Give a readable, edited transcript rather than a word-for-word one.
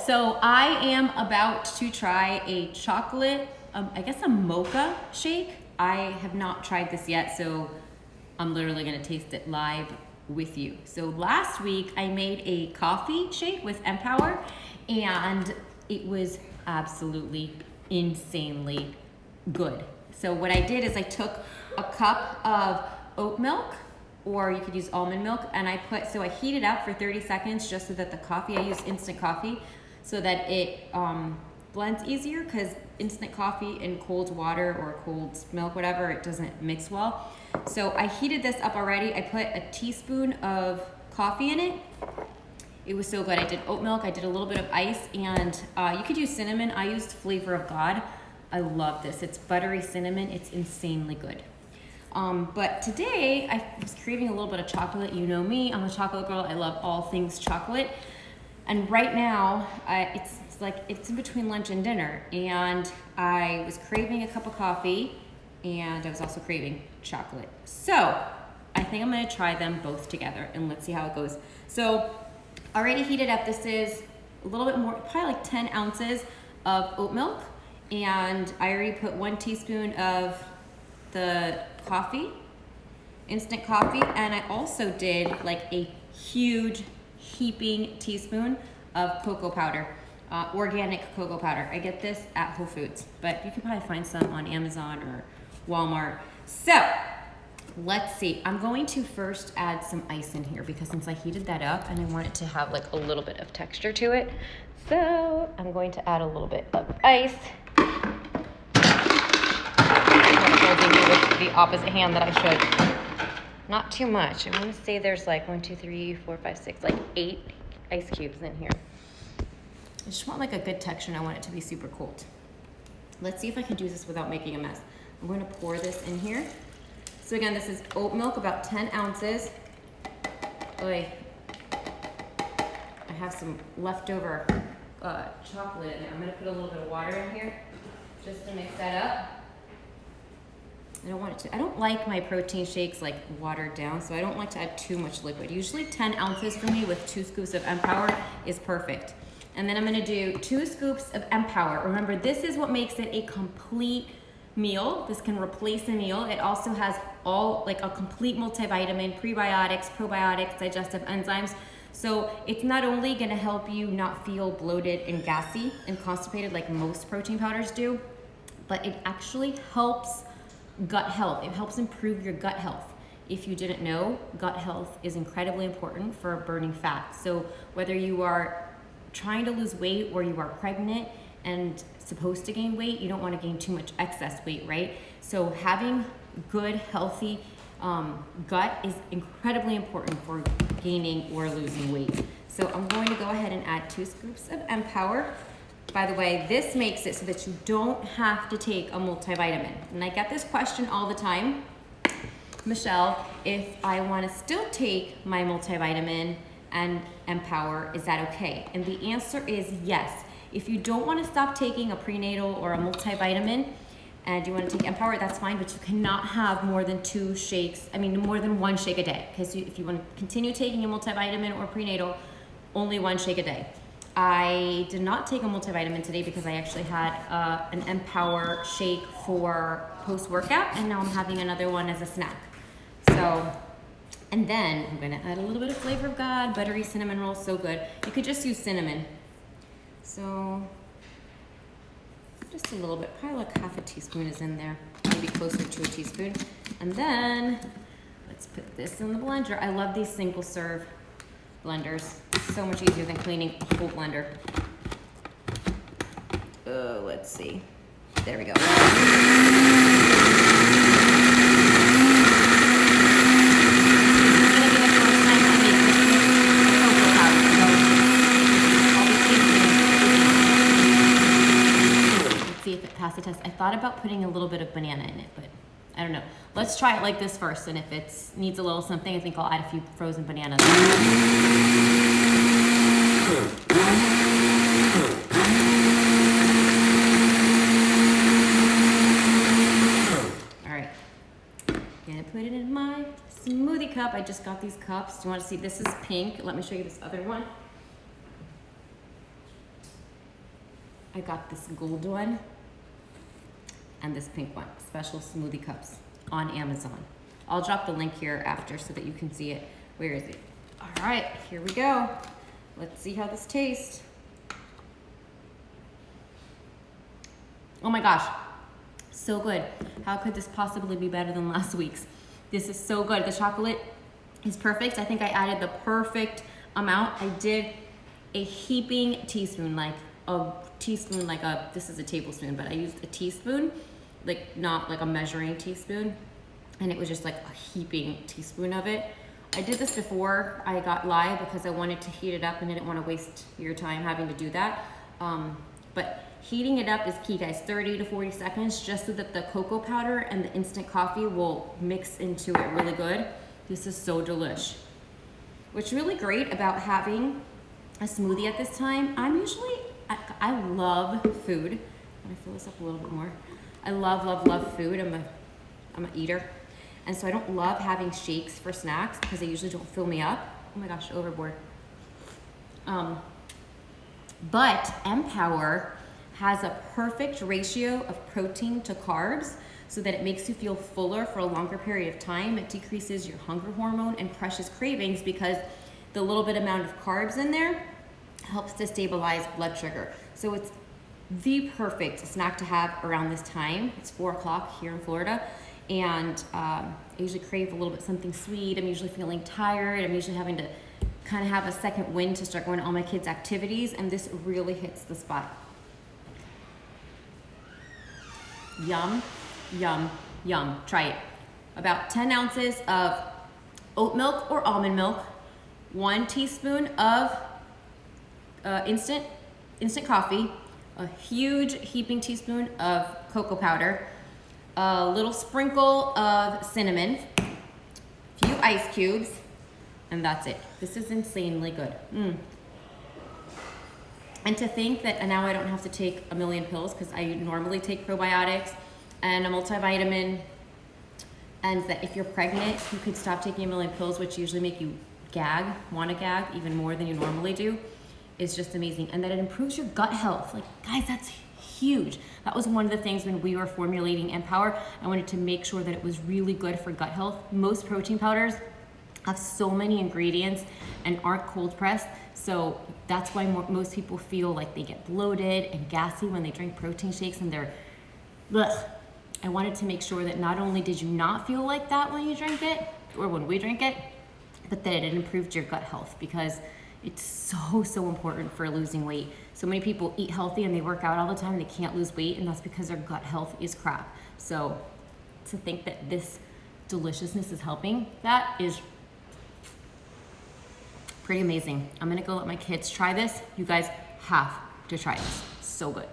So I am about to try a chocolate, I guess a mocha shake. I have not tried this yet, so I'm literally gonna taste it live with you. So last week I made a coffee shake with Empower and it was absolutely insanely good. So what I did is I took a cup of oat milk, or you could use almond milk, and I heated up for 30 seconds just so that the coffee, I use instant coffee, so that it blends easier, because instant coffee in cold water or cold milk, whatever, it doesn't mix well. So I heated this up already. I put a teaspoon of coffee in it. It was so good. I did oat milk, I did a little bit of ice, and you could use cinnamon. I used Flavor of God. I love this. It's buttery cinnamon. It's insanely good. But today I was craving a little bit of chocolate. You know me, I'm a chocolate girl. I love all things chocolate. And right now it's in between lunch and dinner, and I was craving a cup of coffee and I was also craving chocolate. So I think I'm gonna try them both together and let's see how it goes. So already heated up, this is a little bit more, probably like 10 ounces of oat milk, and I already put 1 teaspoon of the coffee, instant coffee, and I also did like a huge heaping teaspoon of cocoa powder, organic cocoa powder. I get this at Whole Foods, but you can probably find some on Amazon or Walmart. So let's see, I'm going to first add some ice in here because since I heated that up and I want it to have like a little bit of texture to it, so I'm going to add a little bit of ice. With the opposite hand that I should. Not too much. I want to say there's like 1, 2, 3, 4, 5, 6, like 8 ice cubes in here. I just want like a good texture and I want it to be super cold. Let's see if I can do this without making a mess. I'm going to pour this in here. So again, this is oat milk, about 10 ounces. Oy. I have some leftover chocolate in there. I'm going to put a little bit of water in here just to mix that up. I don't like my protein shakes like watered down, so I don't like to add too much liquid. Usually 10 ounces for me with 2 scoops of Empower is perfect. And then I'm gonna do 2 scoops of Empower. Remember, this is what makes it a complete meal. This can replace a meal. It also has like a complete multivitamin, prebiotics, probiotics, digestive enzymes. So it's not only gonna help you not feel bloated and gassy and constipated like most protein powders do, but it actually helps gut health. It helps improve your gut health. If you didn't know, gut health is incredibly important for burning fat. So whether you are trying to lose weight or you are pregnant and supposed to gain weight, you don't want to gain too much excess weight, right? So having good, healthy gut is incredibly important for gaining or losing weight. So I'm going to go ahead and add 2 scoops of Empower. By the way, this makes it so that you don't have to take a multivitamin. And I get this question all the time, Michelle, if I want to still take my multivitamin and Empower, is that okay? And the answer is yes. If you don't want to stop taking a prenatal or a multivitamin and you want to take Empower, that's fine, but you cannot have more than 2 shakes, more than 1 shake a day. Because if you want to continue taking a multivitamin or prenatal, only 1 shake a day. I did not take a multivitamin today because I actually had an Empower shake for post-workout, and now I'm having another one as a snack. So, and then I'm gonna add a little bit of Flavor of God, buttery cinnamon roll, so good. You could just use cinnamon. So, just a little bit, probably like half a teaspoon is in there, maybe closer to a teaspoon. And then, let's put this in the blender. I love these single serve blenders. So much easier than cleaning a whole blender. Let's see. There we go. Let's see if it passed the test. I thought about putting a little bit of banana in it, but I don't know. Let's try it like this first, and if it needs a little something, I think I'll add a few frozen bananas. All right, gonna put it in my smoothie cup. I just got these cups. Do you want to see? This is pink. Let me show you this other one. I got this gold one and this pink one, special smoothie cups on Amazon. I'll drop the link here after so that you can see it. Where is it? All right, here we go. Let's see how this tastes. Oh my gosh, so good. How could this possibly be better than last week's? This is so good. The chocolate is perfect. I think I added the perfect amount. I did a heaping teaspoon, like a teaspoon, this is a tablespoon, but I used a teaspoon, like not like a measuring teaspoon. And it was just like a heaping teaspoon of it. I did this before I got live because I wanted to heat it up and I didn't want to waste your time having to do that. But heating it up is key, guys, 30 to 40 seconds, just so that the cocoa powder and the instant coffee will mix into it really good. This is so delish. What's really great about having a smoothie at this time, I love food. Let me fill this up a little bit more. I love food. I'm an eater. And so I don't love having shakes for snacks because they usually don't fill me up. Oh my gosh, overboard. But Empower has a perfect ratio of protein to carbs so that it makes you feel fuller for a longer period of time. It decreases your hunger hormone and crushes cravings because the little bit amount of carbs in there helps to stabilize blood sugar. So it's the perfect snack to have around this time. It's 4 o'clock here in Florida. And I usually crave a little bit something sweet. I'm usually feeling tired. I'm usually having to kind of have a second wind to start going to all my kids' activities. And this really hits the spot. Yum, yum, yum. Try it. About 10 ounces of oat milk or almond milk, 1 teaspoon of instant coffee, a huge heaping teaspoon of cocoa powder, a little sprinkle of cinnamon, a few ice cubes, and that's it. This is insanely good. And to think that now I don't have to take a million pills, because I normally take probiotics and a multivitamin, and that if you're pregnant, you could stop taking a million pills, which usually make you want to gag even more than you normally do, is just amazing. And that it improves your gut health. Like, guys, that's huge. That was one of the things when we were formulating Empower. I wanted to make sure that it was really good for gut health. Most protein powders have so many ingredients and aren't cold pressed. So that's why most people feel like they get bloated and gassy when they drink protein shakes and they're, ugh. I wanted to make sure that not only did you not feel like that when you drink it, or when we drink it, but that it improved your gut health, because it's so important for losing weight. So many people eat healthy and they work out all the time and they can't lose weight, and that's because their gut health is crap. So to think that this deliciousness is helping, that is pretty amazing. I'm gonna go let my kids try this. You guys have to try this. So good.